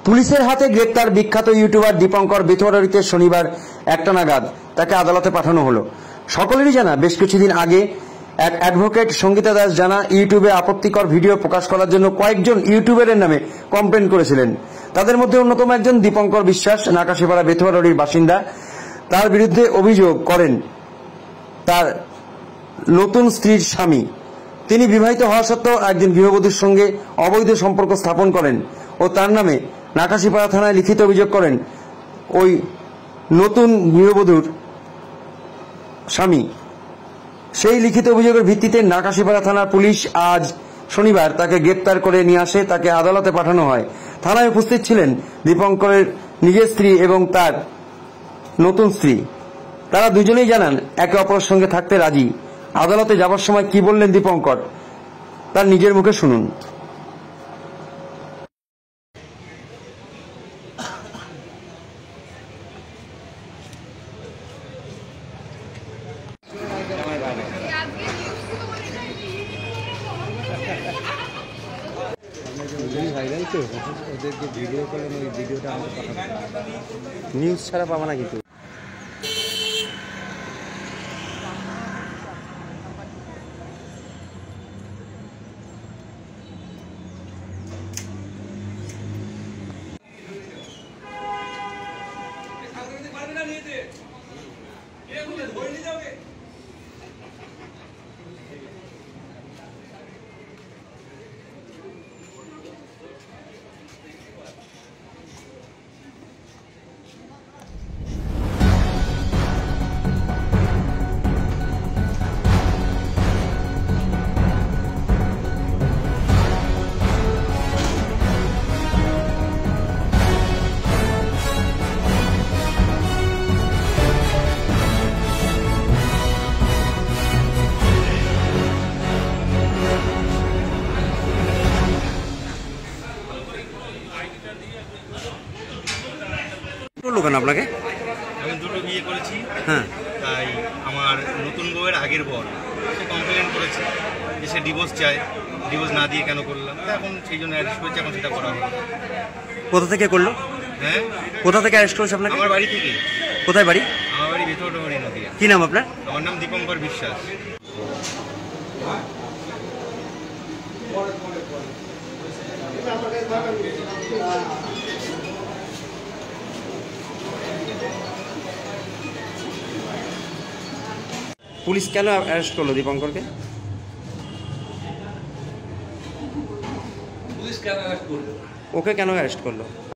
পুলিশের হাতে গ্রেপ্তার বিখ্যাত ইউটিউবার দীপঙ্কর বেথুয়ারিতে শনিবার 1টা নাগাদ তাকে আদালতে পাঠানো হলো। সকলেরই জানা, বেশ কিছুদিন আগে এক অ্যাডভোকেট সঙ্গীতা দাস জানা ইউটিউবে আপত্তিকর ভিডিও প্রকাশ করার জন্য কয়েকজন ইউটিউবারের নামে কমপ্লেন করেছিলেন। তাদের মধ্যে অন্যতম একজন দীপঙ্কর বিশ্বাস, নাকাশিপাড়া বেথুয়ারির বাসিন্দা। তার বিরুদ্ধে অভিযোগ করেন তার নতুন স্ত্রীর স্বামী। তিনি বিবাহিত হওয়া সত্ত্বেও একজন গৃহবধূর সঙ্গে অবৈধ সম্পর্ক স্থাপন করেন ও তার নামে নাকাশিপাড়া থানায় লিখিত অভিযোগ করেন ওই নতুন গৃহবধূর স্বামী। সেই লিখিত অভিযোগের ভিত্তিতে নাকাশিপাড়া থানার পুলিশ আজ শনিবার তাকে গ্রেপ্তার করে নিয়ে আসে। তাকে আদালতে পাঠানো হয়। থানায় উপস্থিত ছিলেন দীপঙ্করের নিজের স্ত্রী এবং তার নতুন স্ত্রী। তারা দুজনেই জানান একে অপরের সঙ্গে থাকতে রাজি। আদালতে যাবার সময় কি বললেন দীপঙ্কর, তার নিজের মুখে শুনুন। ওদেরকে ভিডিও করলেন, ওই ভিডিওটা আমাকে পাঠাবেন। নিউজ ছাড়া পাবো না কিন্তু। কেন আপনাকে? আমি দুটো বিয়ে করেছি। হ্যাঁ, তাই আমার নতুন বউয়ের আগের বর সে কমপ্লেন করেছে যে সে ডিভোর্স চায়, ডিভোর্স না দিয়ে কেন করলাম, এখন সেই জন্য অ্যারেস্ট করেছে। এখন সেটা করা হলো। কোথা থেকে করলো? হ্যাঁ, কোথা থেকে অ্যারেস্ট করেছে আপনাকে? আমার বাড়ি থেকে। কোথায় বাড়ি? আমার বাড়ি বেথুয়ারি নদীয়া। কি নাম আপনার? আমার নাম দীপঙ্কর বিশ্বাস। পুলিশ কেন অ্যারেস্ট করলো দীপঙ্করকে? পুলিশ কেন অ্যারেস্ট করলো? ওকে কেন অ্যারেস্ট করলো?